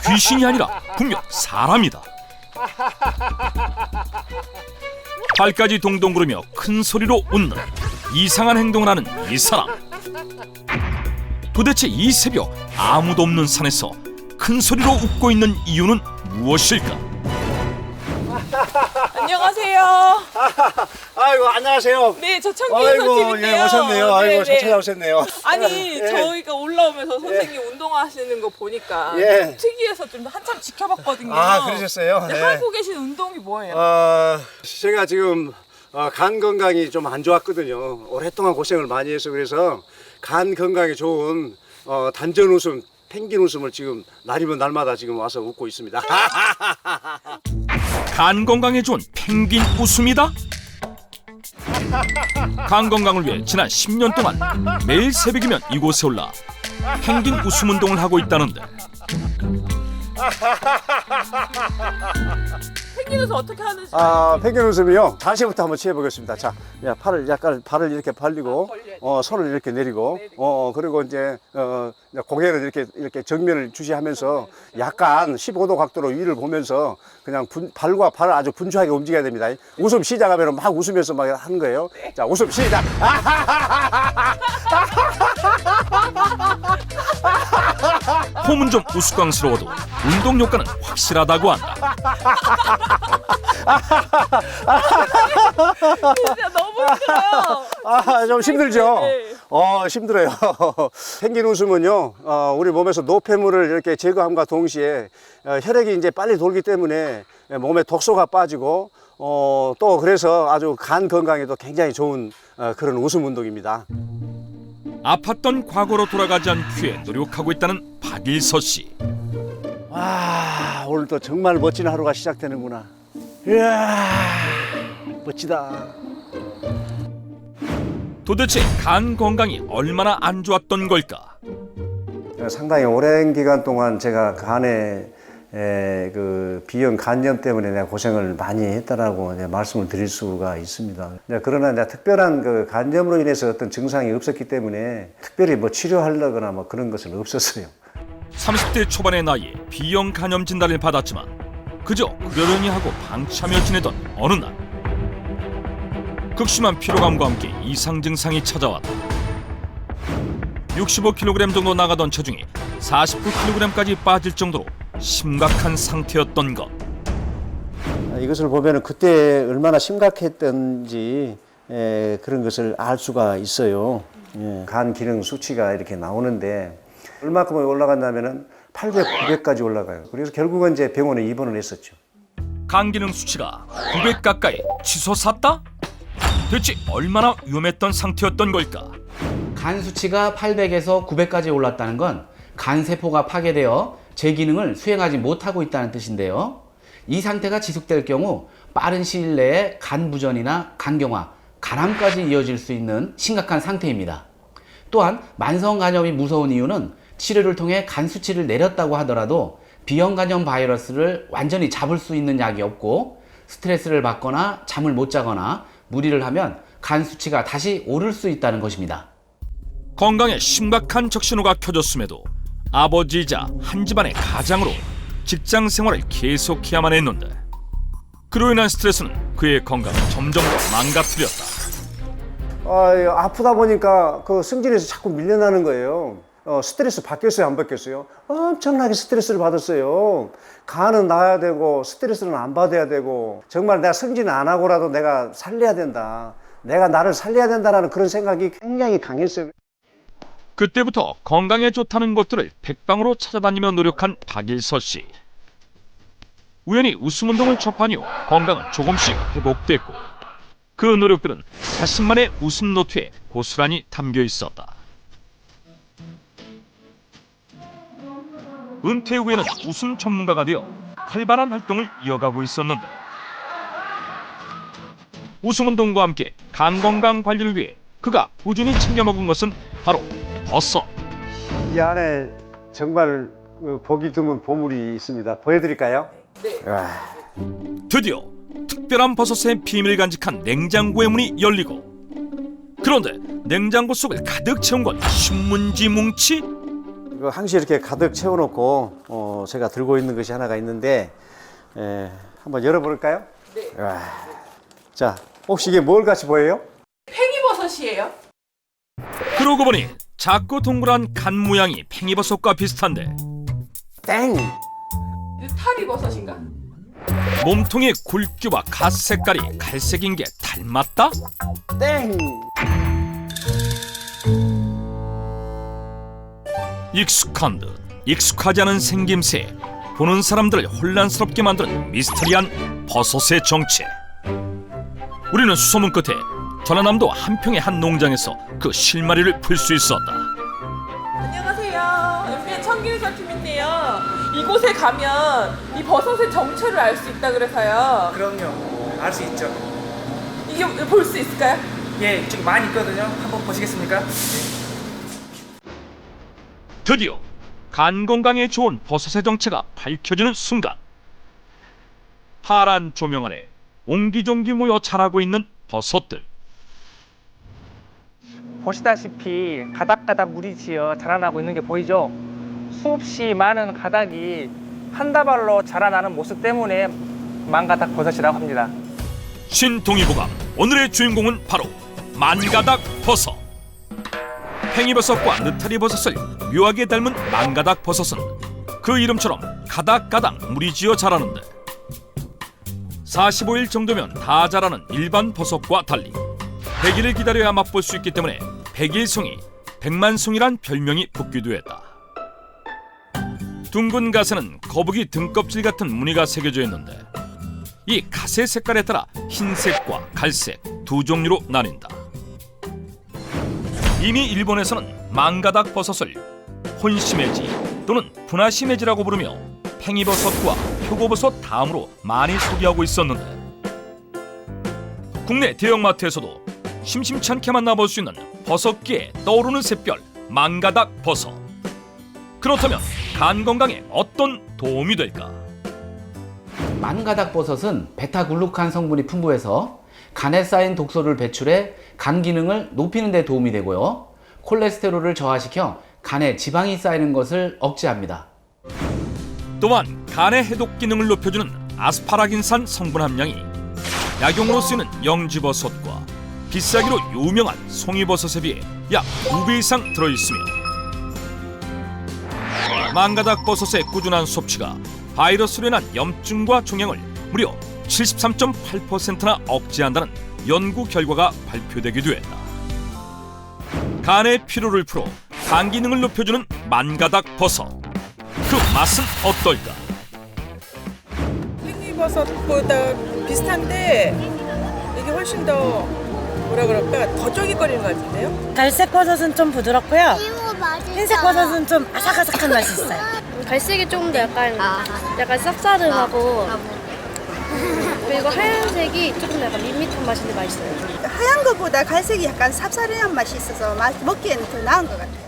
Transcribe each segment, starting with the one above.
귀신이 아니라 분명 사람이다. 발까지 동동 구르며 큰 소리로 웃는 이상한 행동을 하는 이 사람. 도대체 이 새벽 아무도 없는 산에서 큰 소리로 웃고 있는 이유는 무엇일까? 안녕하세요. 아이고 안녕하세요. 네, 저 청기현 선생님인데요. 예, 오셨네요. 아이고 잘 찾아오셨네요. 아니, 예. 저희가 올라오면서 선생님 운동하시는 거 보니까 예. 특이해서 좀 한참 지켜봤거든요. 아 그러셨어요? 근데 네. 하고 계신 운동이 뭐예요? 제가 지금 간 건강이 좀 안 좋았거든요. 오랫동안 고생을 많이 해서 그래서 간 건강에 좋은 단전 웃음, 펭귄 웃음을 지금 날이면 날마다 지금 와서 웃고 있습니다. 간 건강에 좋은 펭귄 웃음이다? 간 건강을 위해 지난 10년 동안 매일 새벽이면 이곳에 올라 펭귄 웃음 운동을 하고 있다는데 펭귄 웃음 어떻게 하는지. 펭귄 웃음이요. 자세부터 한번 취해보겠습니다. 자, 야, 발을 이렇게 벌리고, 손을 이렇게 내리고, 그리고 이제 고개를 이렇게 정면을 주시하면서 약간 15도 각도로 위를 보면서 그냥 발과 발을 아주 분주하게 움직여야 됩니다. 웃음 시작하면 막 웃으면서 막 하는 거예요. 자, 웃음 시작. 폼은 좀 우스꽝스러워도 운동 효과는 확실하다고 한다. 진짜 너무 힘들어요. 좀 힘들죠? 네. 힘들어요. 펭귄 웃음은요, 우리 몸에서 노폐물을 이렇게 제거함과 동시에 혈액이 이제 빨리 돌기 때문에 몸에 독소가 빠지고 또 그래서 아주 간 건강에도 굉장히 좋은 그런 웃음 운동입니다. 아팠던 과거로 돌아가지 않기 위해 노력하고 있다는 박일서 씨. 와, 오늘 또 정말 멋진 하루가 시작되는구나. 이야, 멋지다. 도대체 간 건강이 얼마나 안 좋았던 걸까? 상당히 오랜 기간 동안 제가 간에 그 비형 간염 때문에 내가 고생을 많이 했다라고 말씀을 드릴 수가 있습니다. 그러나 이제 특별한 그 간염으로 인해서 어떤 증상이 없었기 때문에 특별히 뭐 치료하려거나 뭐 그런 것은 없었어요. 30대 초반의 나이에 B형 간염 진단을 받았지만 그저 그러려니 하고 방치하며 지내던 어느 날 극심한 피로감과 함께 이상 증상이 찾아왔다. 65kg 정도 나가던 체중이 49kg까지 빠질 정도로 심각한 상태였던 것. 이것을 보면 그때 얼마나 심각했던지 그런 것을 알 수가 있어요. 간 기능 수치가 이렇게 나오는데 얼마큼 올라간다면은 800, 900까지 올라가요. 그래서 결국은 이제 병원에 입원을 했었죠. 간 기능 수치가 900 가까이 치솟았다? 대체 얼마나 위험했던 상태였던 걸까? 간 수치가 800에서 900까지 올랐다는 건 간 세포가 파괴되어 제 기능을 수행하지 못하고 있다는 뜻인데요. 이 상태가 지속될 경우 빠른 시일 내에 간 부전이나 간경화, 간암까지 이어질 수 있는 심각한 상태입니다. 또한 만성 간염이 무서운 이유는 치료를 통해 간 수치를 내렸다고 하더라도 B형 간염 바이러스를 완전히 잡을 수 있는 약이 없고 스트레스를 받거나 잠을 못 자거나 무리를 하면 간 수치가 다시 오를 수 있다는 것입니다. 건강에 심각한 적신호가 켜졌음에도 아버지이자 한 집안의 가장으로 직장 생활을 계속해야만 했는데 그로 인한 스트레스는 그의 건강을 점점 더 망가뜨렸다. 아프다 보니까 그 승진에서 자꾸 밀려나는 거예요. 스트레스 받겠어요, 안 받겠어요? 엄청나게 스트레스를 받았어요. 간은 나야 되고 스트레스는 안 받아야 되고 정말 내가 승진 안 하고라도 내가 살려야 된다. 내가 나를 살려야 된다라는 그런 생각이 굉장히 강했어요. 그때부터 건강에 좋다는 것들을 백방으로 찾아다니며 노력한 박일서 씨. 우연히 웃음 운동을 접한 이후 건강은 조금씩 회복됐고 그 노력들은 자신만의 웃음 노트에 고스란히 담겨 있었다. 은퇴 후에는 웃음 전문가가 되어 활발한 활동을 이어가고 있었는데 웃음 운동과 함께 간 건강 관리를 위해 그가 꾸준히 챙겨 먹은 것은 바로 버섯. 이 안에 정말 보기 드문 보물이 있습니다. 보여드릴까요? 네. 드디어 특별한 버섯의 비밀을 간직한 냉장고의 문이 열리고 그런데 냉장고 속을 가득 채운 건 신문지 뭉치? 항시 이렇게 가득 채워놓고 제가 들고 있는 것이 하나가 있는데 한번 열어볼까요? 네. 자, 혹시 이게 뭘 같이 보여요? 팽이버섯이에요? 그러고 보니 작고 동그란 간 모양이 팽이버섯과 비슷한데 땡! 느타리버섯인가? 몸통의 굵기와 갓 색깔이 갈색인 게 닮았다? 땡! 익숙한 듯 익숙하지 않은 생김새, 보는 사람들을 혼란스럽게 만드는 미스터리한 버섯의 정체. 우리는 수소문 끝에 전라남도 한평의 한 농장에서 그 실마리를 풀 수 있었다. 안녕하세요. MBN 청기회사팀인데요. 이곳에 가면 이 버섯의 정체를 알 수 있다 그래서요. 그럼요. 알 수 있죠. 이게 볼 수 있을까요? 예, 이쪽에 많이 있거든요. 한번 보시겠습니까? 드디어 간 건강에 좋은 버섯의 정체가 밝혀지는 순간, 파란 조명 아래 옹기종기 모여 자라고 있는 버섯들. 보시다시피 가닥가닥 물이 지어 자라나고 있는 게 보이죠? 수없이 많은 가닥이 한 다발로 자라나는 모습 때문에 만가닥 버섯이라고 합니다. 신동의보감, 오늘의 주인공은 바로 만가닥 버섯. 팽이버섯과 느타리버섯을 묘하게 닮은 만가닥 버섯은 그 이름처럼 가닥가닥 물이 지어 자라는데 45일 정도면 다 자라는 일반 버섯과 달리 100일을 기다려야 맛볼 수 있기 때문에 백일송이, 백만송이란 별명이 붙기도 했다. 둥근 가세는 거북이 등껍질 같은 무늬가 새겨져 있는데 이 가세 색깔에 따라 흰색과 갈색 두 종류로 나뉜다. 이미 일본에서는 망가닥 버섯을 혼시메지 또는 분화시메지라고 부르며 팽이버섯과 표고버섯 다음으로 많이 소비하고 있었는데 국내 대형마트에서도 심심치 않게 만나볼 수 있는 버섯계에 떠오르는 샛별 망가닥 버섯. 그렇다면 간 건강에 어떤 도움이 될까? 만가닥 버섯은 베타글루칸 성분이 풍부해서 간에 쌓인 독소를 배출해 간 기능을 높이는 데 도움이 되고요. 콜레스테롤을 저하시켜 간에 지방이 쌓이는 것을 억제합니다. 또한 간의 해독 기능을 높여주는 아스파라긴산 성분 함량이 약용으로 쓰이는 영지버섯과 비싸기로 유명한 송이버섯에 비해 약 2배 이상 들어있으며 망가닥 버섯의 꾸준한 섭취가 바이러스로 인한 염증과 종양을 무려 73.8%나 억제한다는 연구 결과가 발표되기도 했다. 간의 피로를 풀어 간 기능을 높여주는 만가닥 버섯. 그 맛은 어떨까? 팽이버섯보다 비슷한데 이게 훨씬 더 뭐라 그럴까 더 쫄깃거리는 것 같은데요? 갈색 버섯은 좀 부드럽고요. 흰색 버섯은 좀 아삭아삭한 맛이 있어요. 갈색이 조금 더 약간 쌉싸름하고 그리고 하얀색이 조금 약간 밋밋한 맛인데 맛있어요. 하얀 것보다 갈색이 약간 쌉싸름한 맛이 있어서 먹기에는 더 나은 것 같아요.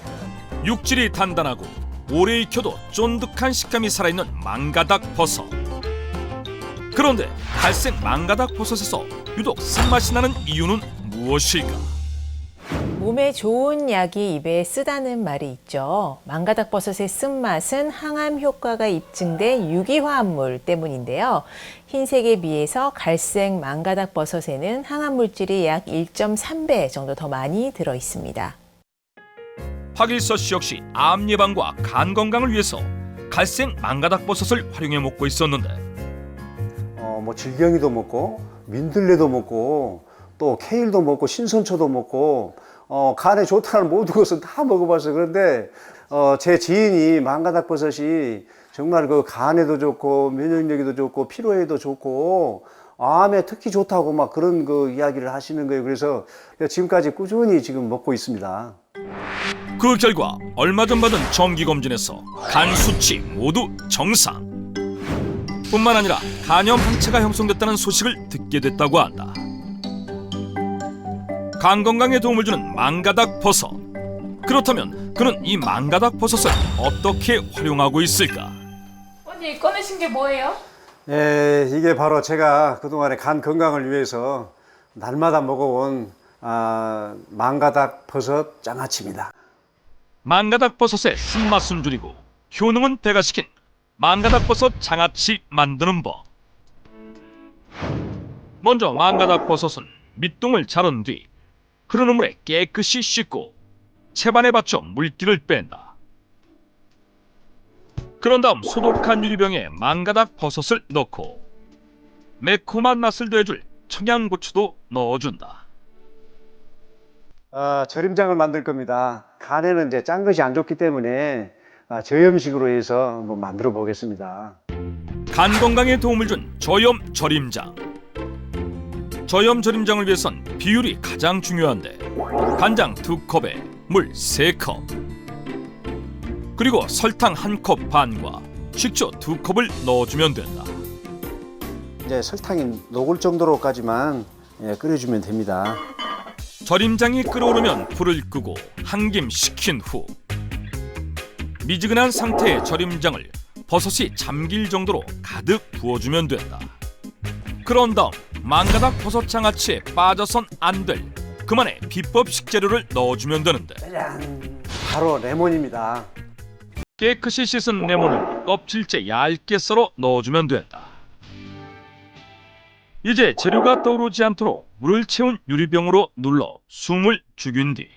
육질이 단단하고 오래 익혀도 쫀득한 식감이 살아있는 망가닥 버섯. 그런데 갈색 망가닥 버섯에서 유독 쓴맛이 나는 이유는 무엇일까? 몸에 좋은 약이 입에 쓰다는 말이 있죠. 망가닥 버섯의 쓴맛은 항암 효과가 입증된 유기화합물 때문인데요. 흰색에 비해서 갈색 망가닥 버섯에는 항암 물질이 약 1.3배 정도 더 많이 들어 있습니다. 박일서 씨 역시 암 예방과 간 건강을 위해서 갈색 망가닥 버섯을 활용해 먹고 있었는데 뭐 질경이도 먹고 민들레도 먹고 또 케일도 먹고 신선초도 먹고 간에 좋다는 모든 것은 다 먹어봤어요. 그런데 제 지인이 망가닥 버섯이 정말 그 간에도 좋고 면역력에도 좋고 피로에도 좋고 암에 특히 좋다고 막 그런 그 이야기를 하시는 거예요. 그래서 지금까지 꾸준히 지금 먹고 있습니다. 그 결과 얼마 전 받은 정기검진에서 간 수치 모두 정상. 뿐만 아니라 간염 항체가 형성됐다는 소식을 듣게 됐다고 한다. 간 건강에 도움을 주는 망가닥 버섯. 그렇다면 그는 이 망가닥 버섯을 어떻게 활용하고 있을까? 언니 꺼내신 게 뭐예요? 예, 이게 바로 제가 그동안에 간 건강을 위해서 날마다 먹어온 망가닥 버섯 장아찌입니다. 망가닥 버섯의 쓴맛은 줄이고 효능은 배가시킨 망가닥 버섯 장아찌 만드는 법. 먼저 망가닥 버섯은 밑둥을 자른 뒤 흐르는 물에 깨끗이 씻고 채반에 받쳐 물기를 뺀다. 그런 다음 소독한 유리병에 망가닥 버섯을 넣고 매콤한 맛을 더해줄 청양고추도 넣어준다. 절임장을 만들 겁니다. 간에는 이제 짠 것이 안 좋기 때문에 저염식으로 해서 한번 만들어 보겠습니다. 간 건강에 도움을 준 저염 절임장. 저염 절임장을 위해선 비율이 가장 중요한데 간장 2컵에 물 3컵 그리고 설탕 1컵 반과 식초 2컵을 넣어주면 된다. 이제 설탕이 녹을 정도로까지만 끓여주면 됩니다. 절임장이 끓어오르면 불을 끄고 한 김 식힌 후 미지근한 상태의 절임장을 버섯이 잠길 정도로 가득 부어주면 된다. 그런 다음 망가닥 버섯 장아찌에 빠져선 안 될 그만의 비법 식재료를 넣어주면 되는데 짜잔! 바로 레몬입니다. 깨끗이 씻은 레몬을 껍질째 얇게 썰어 넣어주면 된다. 이제 재료가 떠오르지 않도록 물을 채운 유리병으로 눌러 숨을 죽인 뒤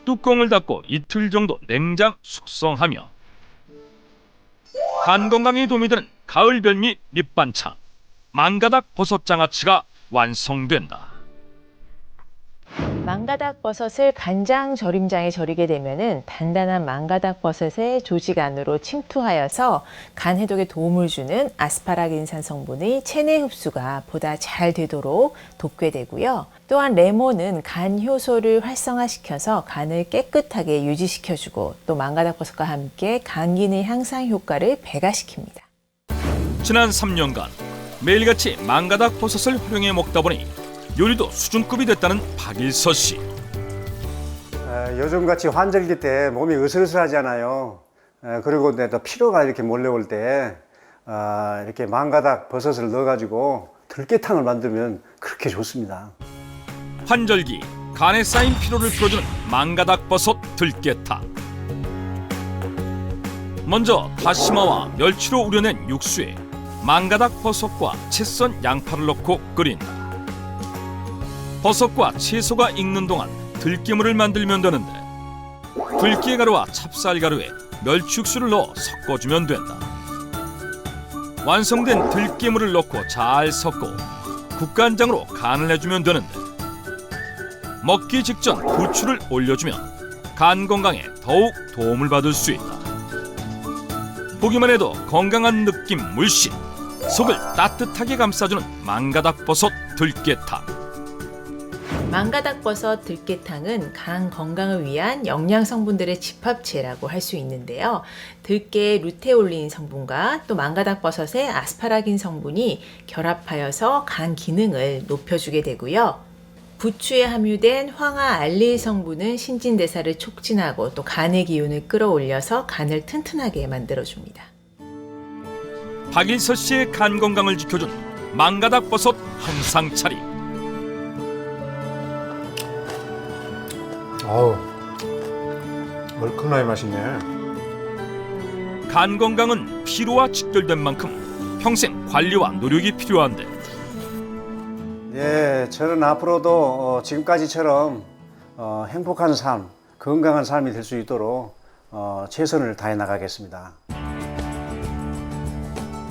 뚜껑을 닫고 이틀 정도 냉장 숙성하며 간 건강에 도움이 되는 가을 별미 밑반찬 망가닥 버섯 장아찌가 완성된다. 망가닥 버섯을 간장 절임장에 절이게 되면은 단단한 망가닥 버섯의 조직 안으로 침투하여서 간 해독에 도움을 주는 아스파라긴산 성분의 체내 흡수가 보다 잘 되도록 돕게 되고요. 또한 레몬은 간 효소를 활성화시켜서 간을 깨끗하게 유지시켜주고 또 망가닥 버섯과 함께 간 기능 향상 효과를 배가시킵니다. 지난 3년간 매일같이 망가닥 버섯을 활용해 먹다 보니 요리도 수준급이 됐다는 박일서 씨. 요즘같이 환절기 때 몸이 으슬으슬하잖아요. 그리고 또 피로가 이렇게 몰려올 때 이렇게 망가닥 버섯을 넣어가지고 들깨탕을 만들면 그렇게 좋습니다. 환절기 간에 쌓인 피로를 풀어주는 망가닥 버섯 들깨탕. 먼저 다시마와 멸치로 우려낸 육수에 망가닥 버섯과 채썬 양파를 넣고 끓인다. 버섯과 채소가 익는 동안 들깨물을 만들면 되는데 들깨가루와 찹쌀가루에 멸치육수를 넣어 섞어주면 된다. 완성된 들깨물을 넣고 잘 섞고 국간장으로 간을 해주면 되는데 먹기 직전 부추를 올려주면 간 건강에 더욱 도움을 받을 수 있다. 보기만 해도 건강한 느낌 물씬, 속을 따뜻하게 감싸주는 망가닥 버섯 들깨탕. 망가닥 버섯 들깨탕은 간 건강을 위한 영양 성분들의 집합체라고 할 수 있는데요. 들깨의 루테올린 성분과 또 망가닥 버섯의 아스파라긴 성분이 결합하여서 간 기능을 높여주게 되고요. 부추에 함유된 황화 알릴 성분은 신진대사를 촉진하고 또 간의 기운을 끌어올려서 간을 튼튼하게 만들어줍니다. 박일서 씨의 간 건강을 지켜준 망가닥 버섯 한상 차림. 어우, 얼큰하게 맛있네. 간 건강은 피로와 직결된 만큼 평생 관리와 노력이 필요한데 예, 저는 앞으로도 지금까지처럼 행복한 삶, 건강한 삶이 될 수 있도록 최선을 다해 나가겠습니다.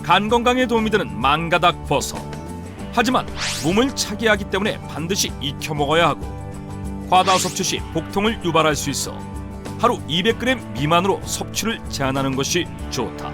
간 건강에 도움이 되는 망가닥 버섯. 하지만 몸을 차게 하기 때문에 반드시 익혀 먹어야 하고 과다 섭취 시 복통을 유발할 수 있어 하루 200g 미만으로 섭취를 제한하는 것이 좋다.